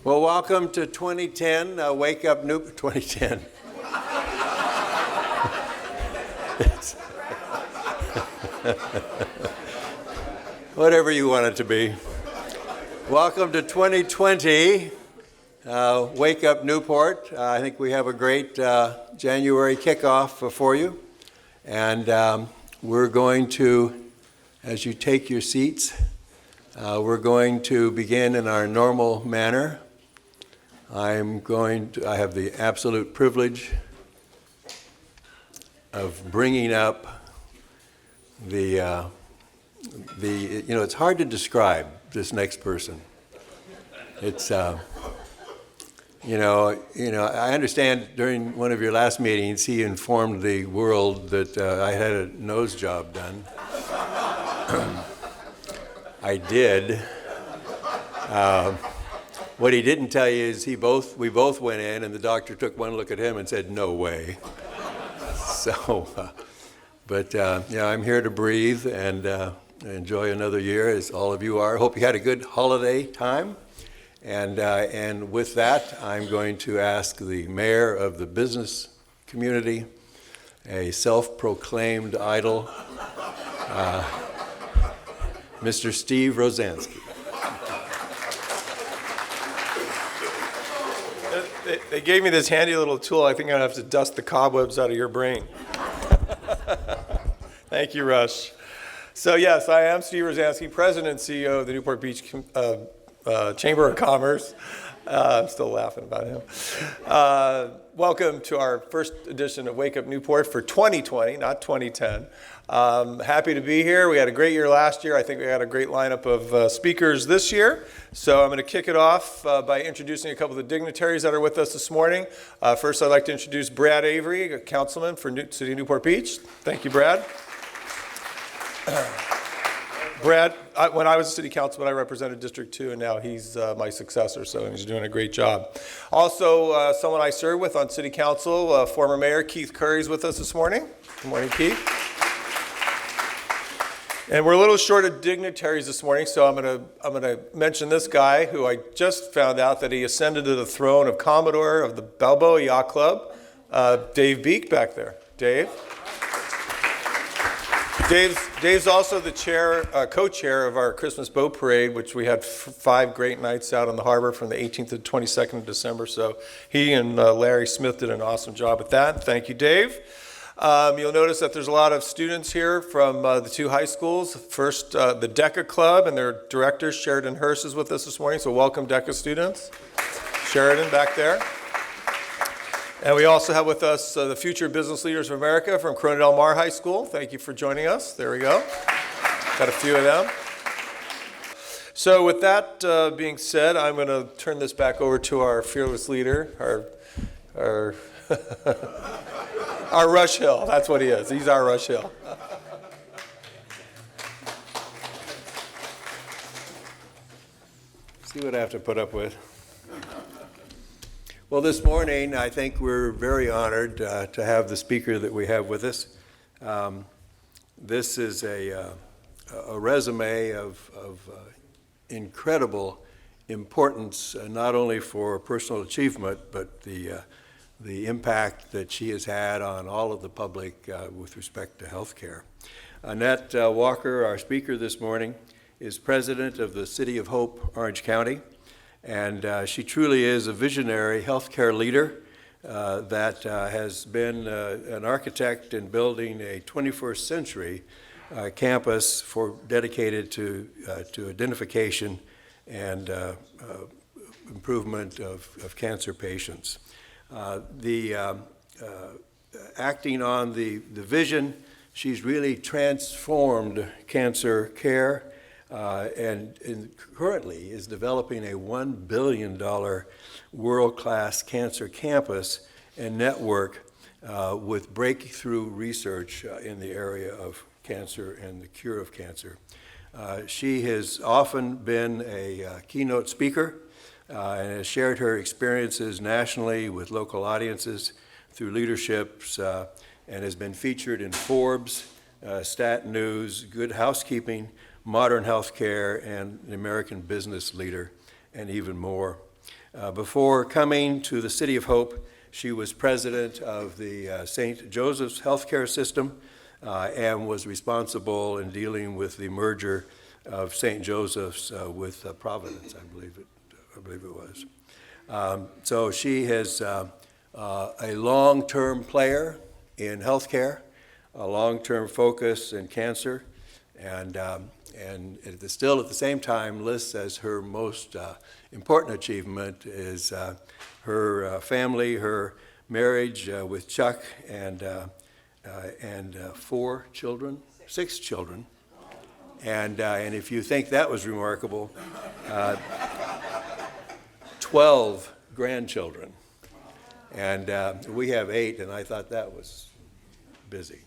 Well, welcome to 2010, Wake Up Newport 2010. Whatever you want it to be. Welcome to 2020, Wake Up Newport. I think we have a great January kickoff for you. And we're going to, as you take your seats, we're going to begin in our normal manner. I have the absolute privilege of bringing up it's hard to describe this next person. It's, I understand during one of your last meetings, he informed the world that I had a nose job done. I did. What he didn't tell you is we both went in, and the doctor took one look at him and said, "No way." So, I'm here to breathe and enjoy another year, as all of you are. Hope you had a good holiday time. And with that, I'm going to ask the mayor of the business community, a self-proclaimed idol, Mr. Steve Rosansky. They gave me this handy little tool. I think I'm going to have to dust the cobwebs out of your brain. Thank you, Rush. So yes, I am Steve Rosansky, President and CEO of the Newport Beach Chamber of Commerce. I'm still laughing about him. Welcome to our first edition of Wake Up Newport for 2020, not 2010. Happy to be here. We had a great year last year. I think we had a great lineup of speakers this year. So I'm going to kick it off by introducing a couple of the dignitaries that are with us this morning. First, I'd like to introduce Brad Avery, a councilman for City of Newport Beach. Thank you, Brad. Brad, when I was a city councilman, I represented District 2, and now he's my successor, so he's doing a great job. Also, someone I serve with on city council, former mayor Keith Curry's with us this morning. Good morning, Keith. And we're a little short of dignitaries this morning, so I'm gonna mention this guy who I just found out that he ascended to the throne of Commodore of the Balboa Yacht Club, Dave Beek back there. Dave. Dave's also the co-chair of our Christmas Boat Parade, which we had 5 great nights out on the harbor from the 18th to the 22nd of December. So he and Larry Smith did an awesome job with that. Thank you, Dave. You'll notice that there's a lot of students here from the 2 high schools. First, the DECA Club and their director, Sheridan Hurst, is with us this morning. So welcome, DECA students. Sheridan back there. And we also have with us the Future Business Leaders of America from Corona Del Mar High School. Thank you for joining us. There we go. Got a few of them. So with that being said, I'm going to turn this back over to our fearless leader, our our Rush Hill. That's what he is. He's our Rush Hill. See what I have to put up with. Well, this morning, I think we're very honored to have the speaker that we have with us. This is a resume of incredible importance, not only for personal achievement, but the impact that she has had on all of the public with respect to healthcare. Annette Walker, our speaker this morning, is president of the City of Hope, Orange County. And she truly is a visionary healthcare leader that has been an architect in building a 21st century campus dedicated to identification and improvement of cancer patients. Acting on the vision, she's really transformed cancer care. And currently is developing a $1 billion world-class cancer campus and network with breakthrough research in the area of cancer and the cure of cancer. She has often been a keynote speaker and has shared her experiences nationally with local audiences through leaderships and has been featured in Forbes, Stat News, Good Housekeeping, Modern Healthcare, and the American Business Leader, and even more. Before coming to the City of Hope, she was president of the St. Joseph's Healthcare System and was responsible in dealing with the merger of St. Joseph's with Providence, I believe it was. So she is a long-term player in healthcare, a long-term focus in cancer, and still at the same time lists as her most important achievement is her family, her marriage with Chuck, and 6 children. And if you think that was remarkable, 12 grandchildren. And we have 8, and I thought that was busy.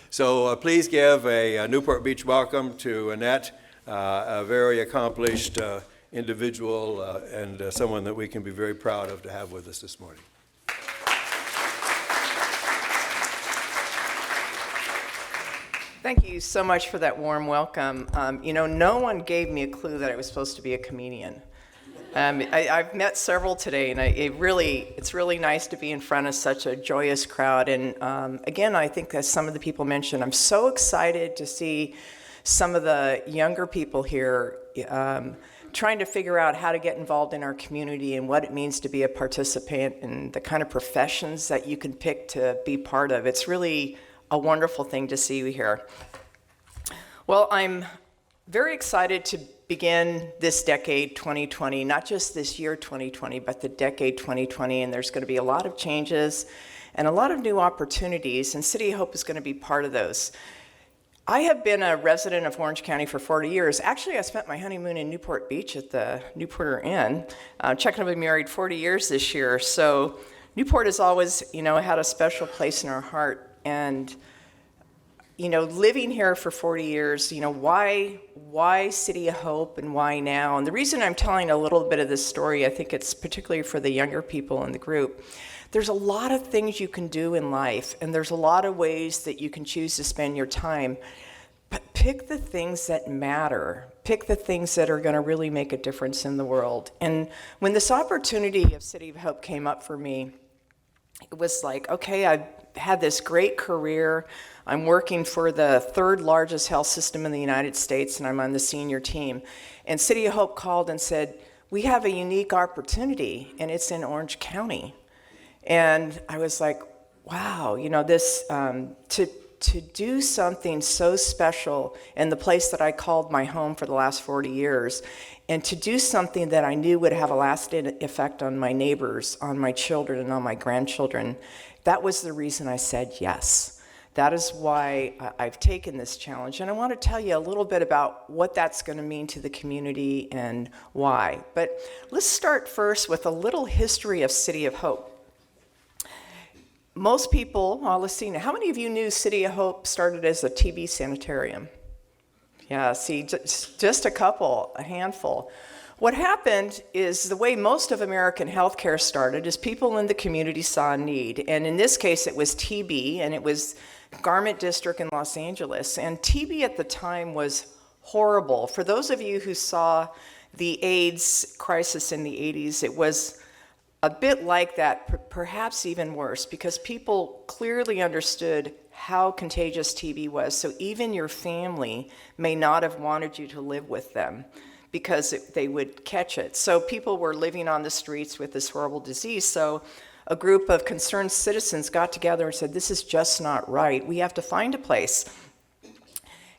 So please give a Newport Beach welcome to Annette, a very accomplished individual and someone that we can be very proud of to have with us this morning. Thank you so much for that warm welcome. No one gave me a clue that I was supposed to be a comedian. I've met several today, and it's really nice to be in front of such a joyous crowd. And again, I think as some of the people mentioned, I'm so excited to see some of the younger people here trying to figure out how to get involved in our community and what it means to be a participant and the kind of professions that you can pick to be part of. It's really a wonderful thing to see you here. Well, I'm very excited to begin this decade 2020, not just this year 2020, but the decade 2020, and there's going to be a lot of changes and a lot of new opportunities, and City of Hope is going to be part of those. I have been a resident of Orange County for 40 years. Actually, I spent my honeymoon in Newport Beach at the Newporter Inn. Chuck and I have been married 40 years this year, so Newport has always, had a special place in our heart. And living here for 40 years, why City of Hope and why now? And the reason I'm telling a little bit of this story, I think it's particularly for the younger people in the group. There's a lot of things you can do in life, and there's a lot of ways that you can choose to spend your time. But pick the things that matter. Pick the things that are going to really make a difference in the world. And when this opportunity of City of Hope came up for me, it was like, okay, I've had this great career. I'm working for the 3rd largest health system in the United States, and I'm on the senior team. And City of Hope called and said, we have a unique opportunity, and it's in Orange County. And I was like, wow, this, to do something so special in the place that I called my home for the last 40 years, and to do something that I knew would have a lasting effect on my neighbors, on my children, and on my grandchildren, that was the reason I said yes. That is why I've taken this challenge. And I want to tell you a little bit about what that's going to mean to the community and why. But let's start first with a little history of City of Hope. Most people, let's see now, how many of you knew City of Hope started as a TB sanitarium? Yeah, see, just a couple, a handful. What happened is the way most of American healthcare started is people in the community saw a need. And in this case, it was TB, and it was Garment District in Los Angeles. And TB at the time was horrible. For those of you who saw the AIDS crisis in the 80s, it was a bit like that, perhaps even worse, because people clearly understood how contagious TB was. So even your family may not have wanted you to live with them because they would catch it. So people were living on the streets with this horrible disease. So a group of concerned citizens got together and said, this is just not right. We have to find a place.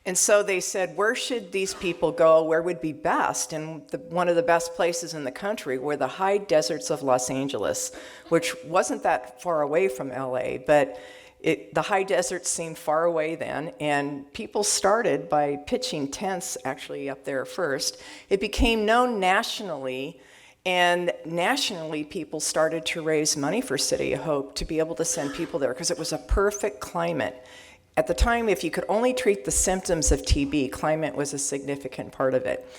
And so they said, where should these people go? Where would be best? And one of the best places in the country were the high deserts of Los Angeles, which wasn't that far away from LA, but the high deserts seemed far away then, and people started by pitching tents actually up there first. It became known nationally, and nationally people started to raise money for City of Hope to be able to send people there because it was a perfect climate. At the time, if you could only treat the symptoms of TB, climate was a significant part of it.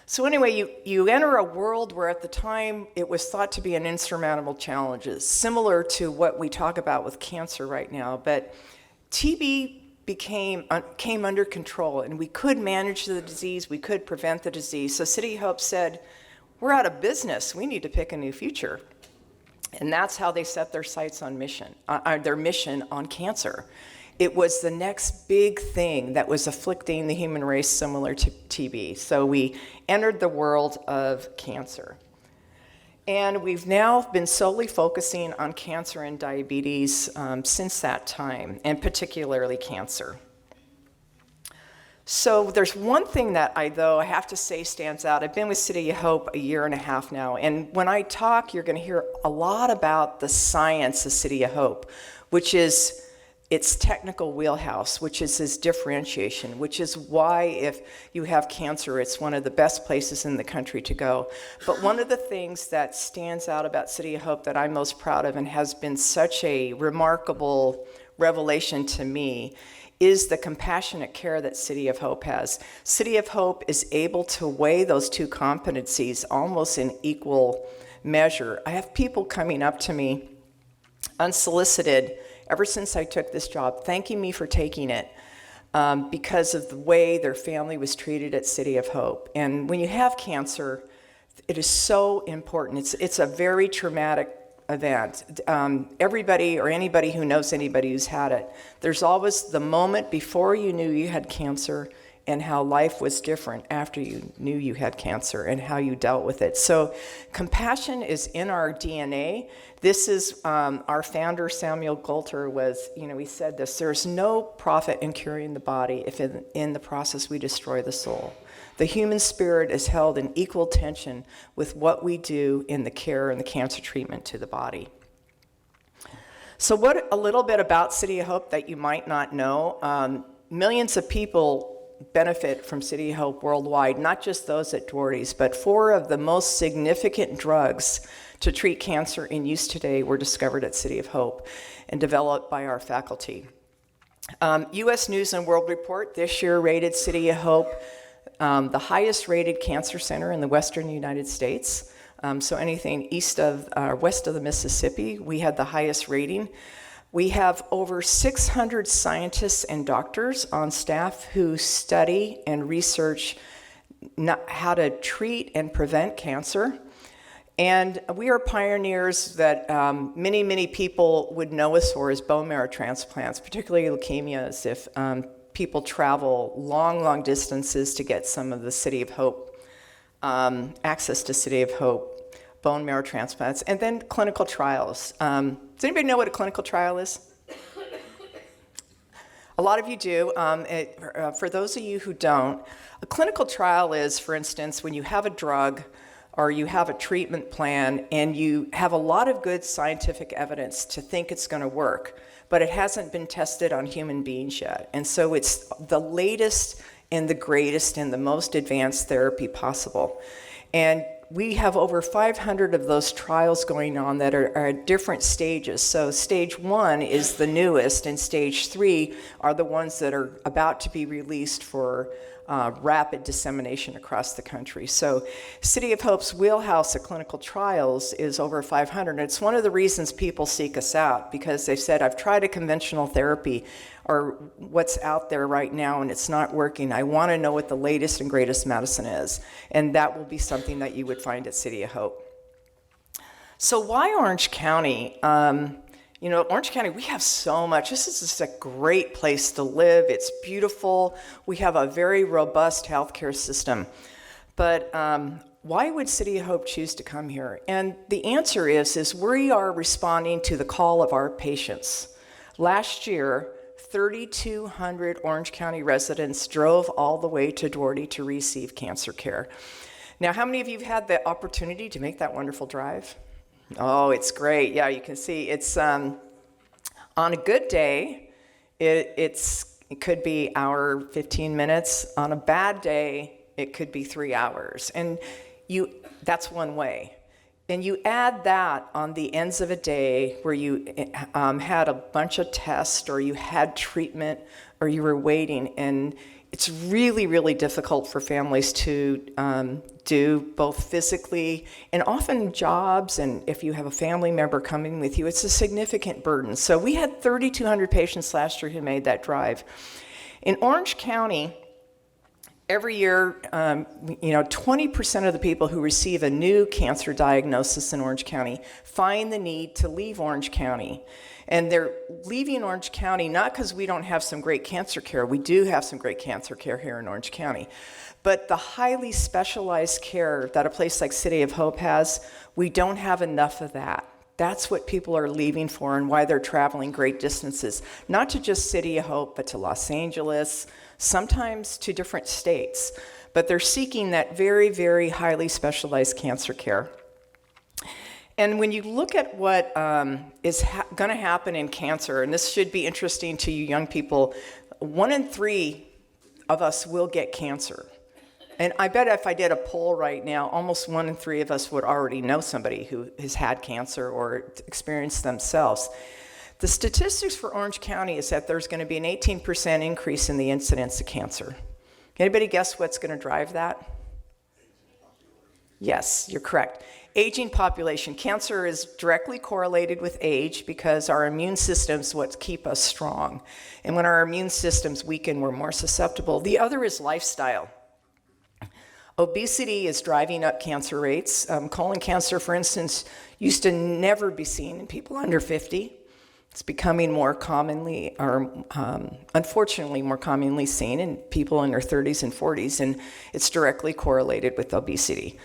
So anyway, you enter a world where at the time it was thought to be an insurmountable challenges, similar to what we talk about with cancer right now. But TB came under control, and we could manage the disease, we could prevent the disease. So City of Hope said, we're out of business. We need to pick a new future. And that's how they set their sights on their mission on cancer. It was the next big thing that was afflicting the human race, similar to TB. So we entered the world of cancer. And we've now been solely focusing on cancer and diabetes since that time, and particularly cancer. So there's one thing that I have to say stands out. I've been with City of Hope a year and a half now, and when I talk, you're going to hear a lot about the science of City of Hope, which is its technical wheelhouse, which is its differentiation, which is why if you have cancer, it's one of the best places in the country to go. But one of the things that stands out about City of Hope that I'm most proud of and has been such a remarkable revelation to me is the compassionate care that City of Hope has. City of Hope is able to weigh those two competencies almost in equal measure. I have people coming up to me unsolicited ever since I took this job, thanking me for taking it because of the way their family was treated at City of Hope. And when you have cancer, it is so important. It's a very traumatic event. Everybody or anybody who knows anybody who's had it, there's always the moment before you knew you had cancer and how life was different after you knew you had cancer and how you dealt with it. So compassion is in our DNA. This is our founder, Samuel Goulter, he said this: there's no profit in curing the body if in the process we destroy the soul. The human spirit is held in equal tension with what we do in the care and the cancer treatment to the body. So a little bit about City of Hope that you might not know. Millions of people benefit from City of Hope worldwide, not just those at Doherty's, but 4 of the most significant drugs to treat cancer in use today were discovered at City of Hope and developed by our faculty. U.S. News and World Report this year rated City of Hope the highest rated cancer center in the western United States. So anything west of the Mississippi, we had the highest rating. We have over 600 scientists and doctors on staff who study and research how to treat and prevent cancer. And we are pioneers that many, many people would know us for as bone marrow transplants, particularly leukemias, if people travel long, long distances to get some of the City of Hope, access to City of Hope bone marrow transplants, and then clinical trials. Does anybody know what a clinical trial is? A lot of you do. For those of you who don't, a clinical trial is, for instance, when you have a drug or you have a treatment plan and you have a lot of good scientific evidence to think it's going to work, but it hasn't been tested on human beings yet. And so it's the latest and the greatest and the most advanced therapy possible. And we have over 500 of those trials going on that are at different stages. So stage 1 is the newest, and stage 3 are the ones that are about to be released for rapid dissemination across the country. So City of Hope's wheelhouse of clinical trials is over 500. And it's one of the reasons people seek us out, because they've said, I've tried a conventional therapy or what's out there right now and it's not working. I want to know what the latest and greatest medicine is. And that will be something that you would find at City of Hope. So why Orange County? Orange County, we have so much. This is just a great place to live. It's beautiful. We have a very robust healthcare system. But why would City of Hope choose to come here? And the answer is we are responding to the call of our patients. Last year, 3,200 Orange County residents drove all the way to Doherty to receive cancer care. Now, how many of you have had the opportunity to make that wonderful drive? Oh, it's great. Yeah, you can see it's on a good day, it could be hour, 15 minutes. On a bad day, it could be 3 hours. And that's one way. And you add that on the ends of a day where you had a bunch of tests or you had treatment or you were waiting, and it's really, really difficult for families to do both physically and often jobs, and if you have a family member coming with you, it's a significant burden. So we had 3,200 patients last year who made that drive. In Orange County, every year, 20% of the people who receive a new cancer diagnosis in Orange County find the need to leave Orange County. And they're leaving Orange County not because we don't have some great cancer care. We do have some great cancer care here in Orange County. But the highly specialized care that a place like City of Hope has, we don't have enough of that. That's what people are leaving for and why they're traveling great distances. Not to just City of Hope, but to Los Angeles, sometimes to different states. But they're seeking that very, very highly specialized cancer care. And when you look at what is going to happen in cancer, and this should be interesting to you young people, 1 in 3 of us will get cancer. And I bet if I did a poll right now, almost 1 in 3 of us would already know somebody who has had cancer or experienced themselves. The statistics for Orange County is that there's going to be an 18% increase in the incidence of cancer. Anybody guess what's going to drive that? Yes, you're correct. Aging population. Cancer is directly correlated with age because our immune system's what keep us strong. And when our immune systems weaken, we're more susceptible. The other is lifestyle. Obesity is driving up cancer rates. Colon cancer, for instance, used to never be seen in people under 50. It's becoming more commonly, or unfortunately more commonly seen in people in their 30s and 40s, and it's directly correlated with obesity.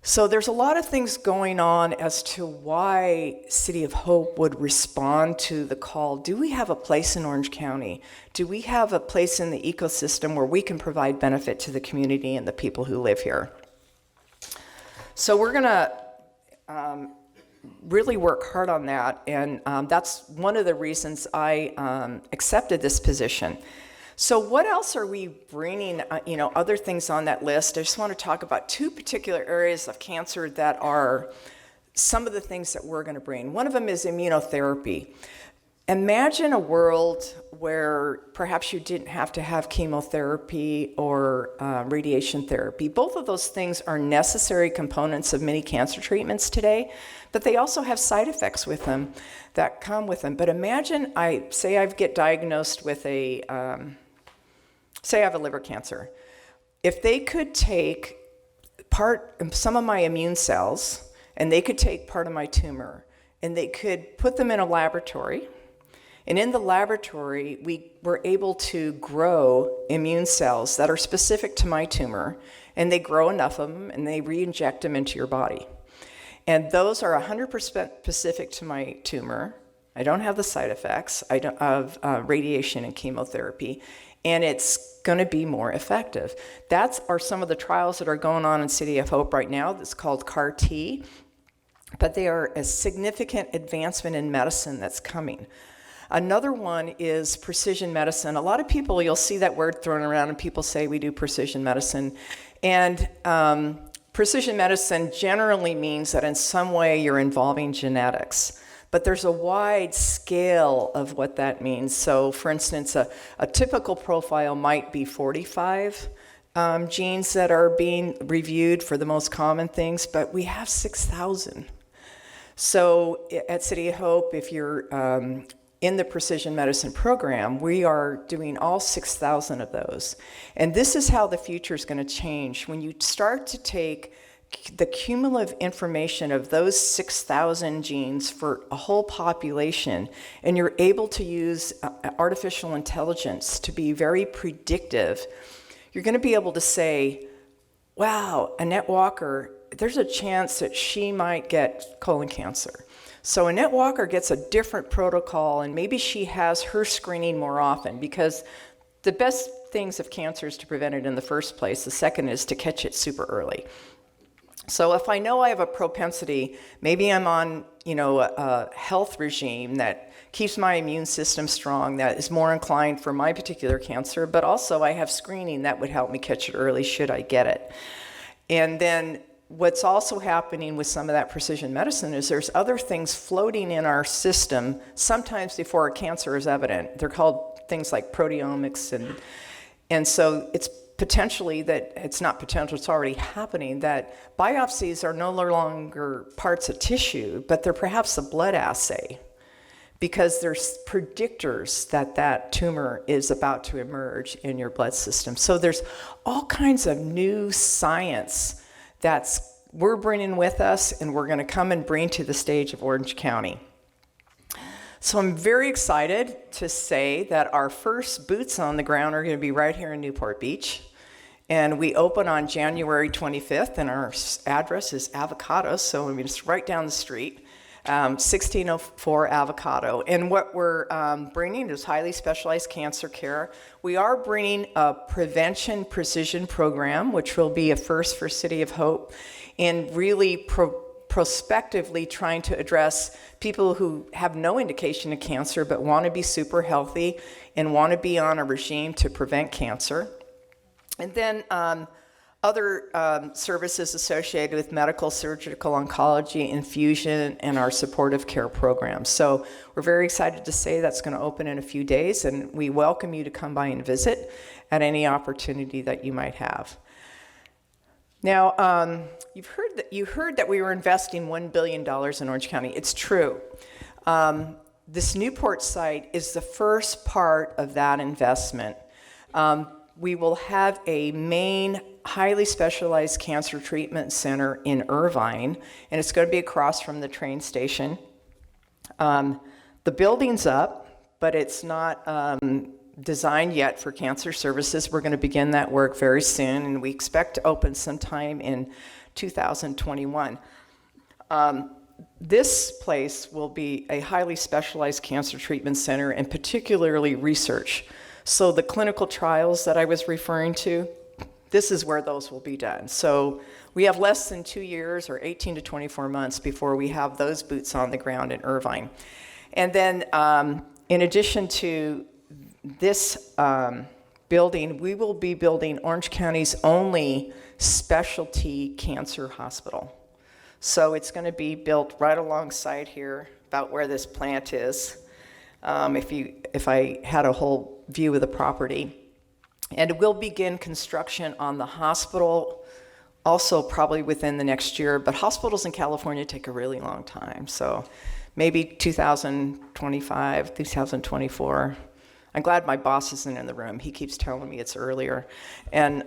So there's a lot of things going on as to why City of Hope would respond to the call. Do we have a place in Orange County? Do we have a place in the ecosystem where we can provide benefit to the community and the people who live here? So we're going to really work hard on that, and that's one of the reasons I accepted this position. So what else are we bringing, other things on that list? I just want to talk about 2 particular areas of cancer that are some of the things that we're going to bring. One of them is immunotherapy. Imagine a world where perhaps you didn't have to have chemotherapy or radiation therapy. Both of those things are necessary components of many cancer treatments today, but they also have side effects with them that come with them. But imagine I get diagnosed with say I have a liver cancer. If they could take some of my immune cells, and they could take part of my tumor, and they could put them in a laboratory, and in the laboratory, we were able to grow immune cells that are specific to my tumor, and they grow enough of them, and they re-inject them into your body. And those are 100% specific to my tumor. I don't have the side effects of radiation and chemotherapy, and it's going to be more effective. That are some of the trials that are going on in City of Hope right now. That's called CAR-T, but they are a significant advancement in medicine that's coming. Another one is precision medicine. A lot of people, you'll see that word thrown around and people say we do precision medicine. And precision medicine generally means that in some way you're involving genetics. But there's a wide scale of what that means. So for instance, a typical profile might be 45 genes that are being reviewed for the most common things, but we have 6,000. So at City of Hope, if you're in the precision medicine program, we are doing all 6,000 of those. And this is how the future is going to change. When you start to take the cumulative information of those 6,000 genes for a whole population, and you're able to use artificial intelligence to be very predictive, you're going to be able to say, wow, Annette Walker, there's a chance that she might get colon cancer. So Annette Walker gets a different protocol, and maybe she has her screening more often, because the best things of cancer is to prevent it in the first place. The second is to catch it super early. So if I know I have a propensity, maybe I'm on, a health regime that keeps my immune system strong, that is more inclined for my particular cancer, but also I have screening that would help me catch it early should I get it. And then what's also happening with some of that precision medicine is there's other things floating in our system sometimes before a cancer is evident. They're called things like proteomics, and so it's potentially that, it's not potential, it's already happening, that biopsies are no longer parts of tissue, but they're perhaps a blood assay. because there's predictors that that tumor is about to emerge in your blood system. So there's all kinds of new science we're bringing with us, and we're going to come and bring to the stage of Orange County. So I'm very excited to say that our first boots on the ground are going to be right here in Newport Beach. And we open on January 25th, and our address is Avocado, so I mean, it's right down the street, 1604 Avocado. And what we're bringing is highly specialized cancer care. We are bringing a prevention precision program, which will be a first for City of Hope, and really prospectively trying to address people who have no indication of cancer but want to be super healthy and want to be on a regime to prevent cancer. And then other services associated with medical, surgical, oncology, infusion, and our supportive care programs. So we're very excited to say that's going to open in a few days, and we welcome you to come by and visit at any opportunity that you might have. Now, you heard that we were investing $1 billion in Orange County. It's true. This Newport site is the first part of that investment. We will have a main highly specialized cancer treatment center in Irvine, and it's going to be across from the train station. The building's up, but it's not designed yet for cancer services. We're going to begin that work very soon, and we expect to open sometime in 2021. This place will be a highly specialized cancer treatment center, and particularly research. So the clinical trials that I was referring to, this is where those will be done. So we have less than 2 years, or 18 to 24 months, before we have those boots on the ground in Irvine. And then in addition to this building, we will be building Orange County's only specialty cancer hospital. So it's going to be built right alongside here, about where this plant is. If I had a whole view of the property. And we'll begin construction on the hospital also probably within the next year, but hospitals in California take a really long time. So maybe 2025, 2024. I'm glad my boss isn't in the room. He keeps telling me it's earlier. And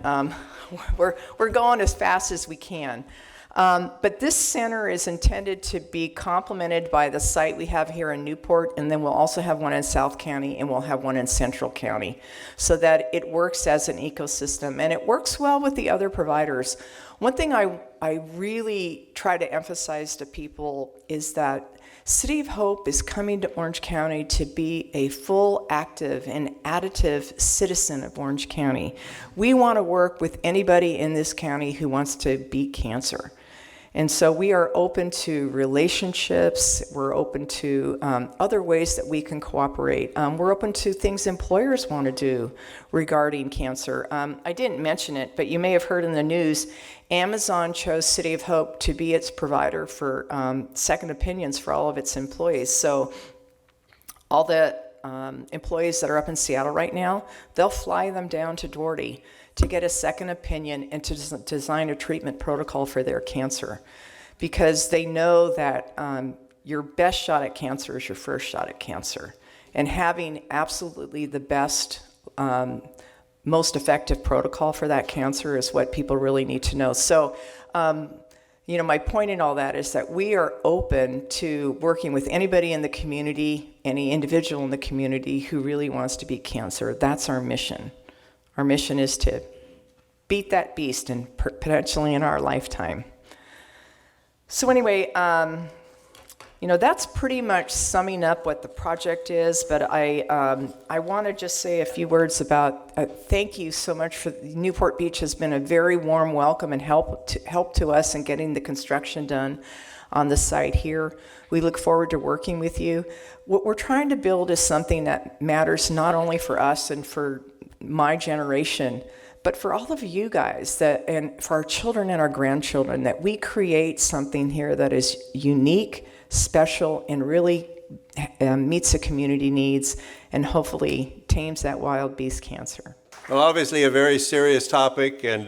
we're going as fast as we can. But this center is intended to be complemented by the site we have here in Newport, and then we'll also have one in South County, and we'll have one in Central County, so that it works as an ecosystem, and it works well with the other providers. One thing I really try to emphasize to people is that City of Hope is coming to Orange County to be a full, active, and additive citizen of Orange County. We want to work with anybody in this county who wants to beat cancer. And so we are open to relationships. We're open to other ways that we can cooperate. We're open to things employers want to do regarding cancer. I didn't mention it, but you may have heard in the news, Amazon chose City of Hope to be its provider for second opinions for all of its employees. So all the employees that are up in Seattle right now, they'll fly them down to Doherty to get a second opinion and to design a treatment protocol for their cancer, because they know that your best shot at cancer is your first shot at cancer. And having absolutely the best, most effective protocol for that cancer is what people really need to know. So, my point in all that is that we are open to working with anybody in the community, any individual in the community who really wants to beat cancer. That's our mission. Our mission is to beat that beast, and potentially in our lifetime. So anyway, that's pretty much summing up what the project is, but I want to just say a few words about thank you so much for Newport Beach has been a very warm welcome and help to us in getting the construction done on the site here. We look forward to working with you. What we're trying to build is something that matters not only for us and for my generation, but for all of you guys, and for our children and our grandchildren, that we create something here that is unique, special, and really meets the community needs, and hopefully tames that wild beast cancer. Well, obviously a very serious topic, and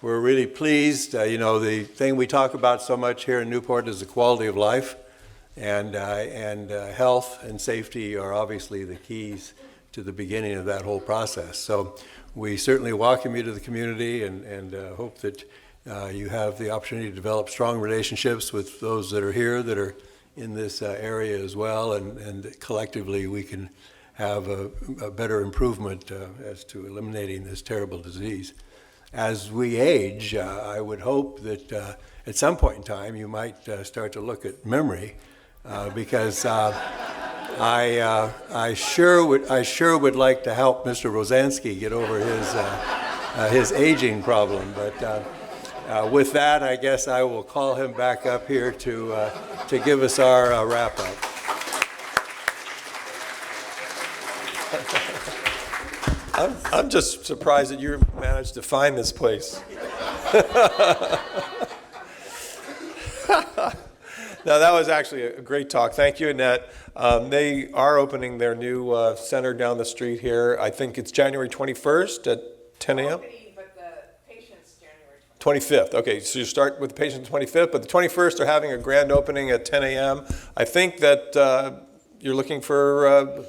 we're really pleased. The thing we talk about so much here in Newport is the quality of life. And health and safety are obviously the keys to the beginning of that whole process. So we certainly welcome you to the community and hope that you have the opportunity to develop strong relationships with those that are here, that are in this area as well, and collectively we can have a better improvement as to eliminating this terrible disease. As we age, I would hope that at some point in time you might start to look at memory, because I sure would like to help Mr. Rosansky get over his aging problem. But with that, I guess I will call him back up here to give us our wrap up. I'm just surprised that you managed to find this place. No, that was actually a great talk. Thank you, Annette. They are opening their new center down the street here. I think it's January 21st at 10 a.m. But the patient's January 25th. Okay, so you start with the patient 25th, but the 21st they're having a grand opening at 10 a.m. I think that you're looking for...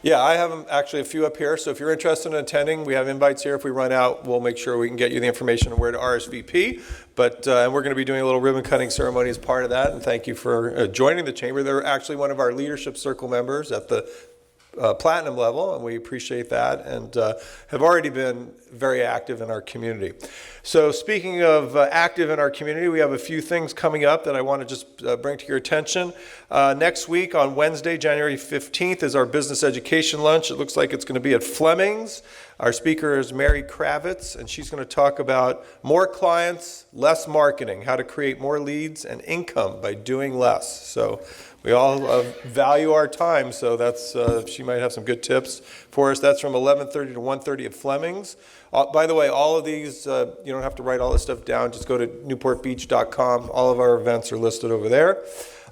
Yeah, I have actually a few up here, so if you're interested in attending, we have invites here. If we run out, we'll make sure we can get you the information on where to RSVP. But and we're going to be doing a little ribbon cutting ceremony as part of that, and thank you for joining the Chamber. They're actually one of our Leadership Circle members at the platinum level, and we appreciate that, and have already been very active in our community. So speaking of active in our community, we have a few things coming up that I want to just bring to your attention. Next week on Wednesday, January 15th, is our business education lunch. It looks like it's going to be at Fleming's. Our speaker is Mary Kravitz, and she's going to talk about more clients, less marketing, how to create more leads and income by doing less. So we all value our time, so that's she might have some good tips for us. That's from 11:30 to 1:30 at Fleming's. By the way, all of these, you don't have to write all this stuff down. Just go to newportbeach.com. All of our events are listed over there.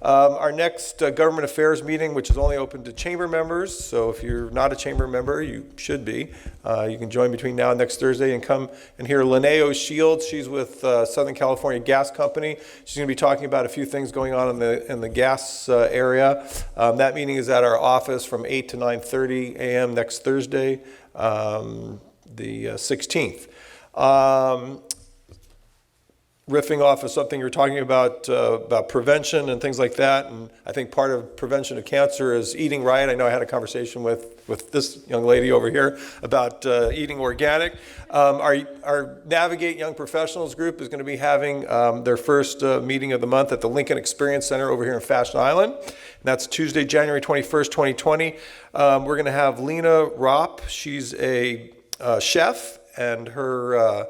Our next government affairs meeting, which is only open to chamber members, so if you're not a chamber member, you should be. You can join between now and next Thursday and come and hear Linnea Shields. She's with Southern California Gas Company. She's going to be talking about a few things going on in the gas area. That meeting is at our office from 8 to 9:30 a.m. next Thursday, the 16th. Riffing off of something you're talking about prevention and things like that, and I think part of prevention of cancer is eating right. I know I had a conversation with this young lady over here about eating organic. Our Navigate Young Professionals group is going to be having their first meeting of the month at the Lincoln Experience Center over here in Fashion Island. And that's Tuesday, January 21st, 2020. We're going to have Lena Ropp. She's a chef, and her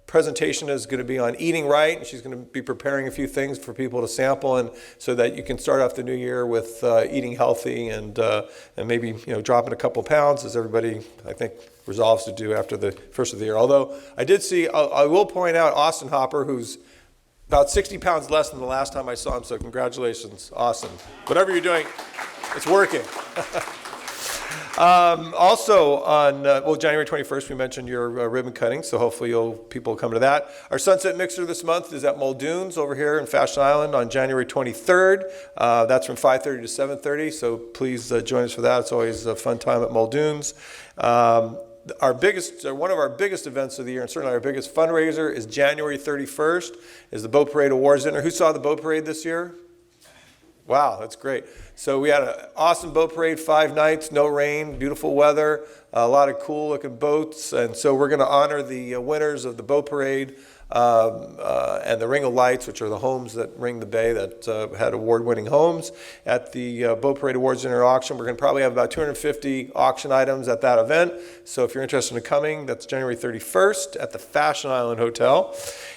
presentation is going to be on eating right, and she's going to be preparing a few things for people to sample, and so that you can start off the new year with eating healthy and maybe dropping a couple pounds, as everybody I think resolves to do after the first of the year. Although I did see, I will point out Austin Hopper, who's about 60 pounds less than the last time I saw him. So congratulations, Austin. Whatever you're doing, it's working. Also on January 21st, we mentioned your ribbon cutting, so hopefully people will come to that. Our Sunset Mixer this month is at Muldoon's over here in Fashion Island on January 23rd. That's from 5:30 to 7:30, so please join us for that. It's always a fun time at Muldoon's. One of our biggest events of the year, and certainly our biggest fundraiser, is January 31st, is the Boat Parade Awards Dinner. Who saw the Boat Parade this year? Wow, that's great. So we had an awesome boat parade, 5 nights, no rain, beautiful weather, a lot of cool looking boats. And so we're going to honor the winners of the boat parade and the Ring of Lights, which are the homes that ring the bay that had award-winning homes at the Boat Parade Awards Dinner Auction. We're going to probably have about 250 auction items at that event. So if you're interested in coming, that's January 31st at the Fashion Island Hotel.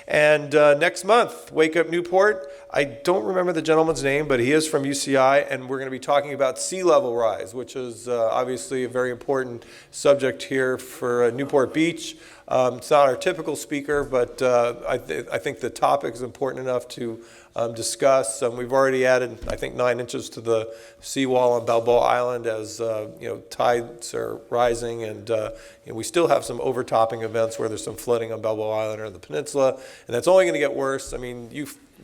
And next month, Wake Up Newport. I don't remember the gentleman's name, but he is from UCI, and we're going to be talking about sea level rise, which is obviously a very important subject here for Newport Beach. It's not our typical speaker, but I think the topic is important enough to discuss. We've already added, I think, 9 inches to the seawall on Balboa Island as tides are rising, and we still have some overtopping events where there's some flooding on Balboa Island or the peninsula, and that's only going to get worse. I mean,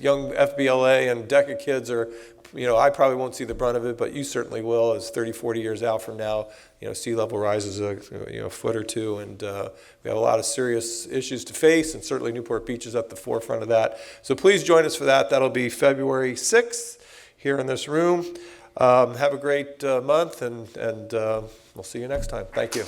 young FBLA and DECA kids are, I probably won't see the brunt of it, but you certainly will as 30, 40 years out from now, sea level rises a foot or two, and we have a lot of serious issues to face, and certainly Newport Beach is at the forefront of that. So please join us for that. That'll be February 6th here in this room. Have a great month, and we'll see you next time. Thank you.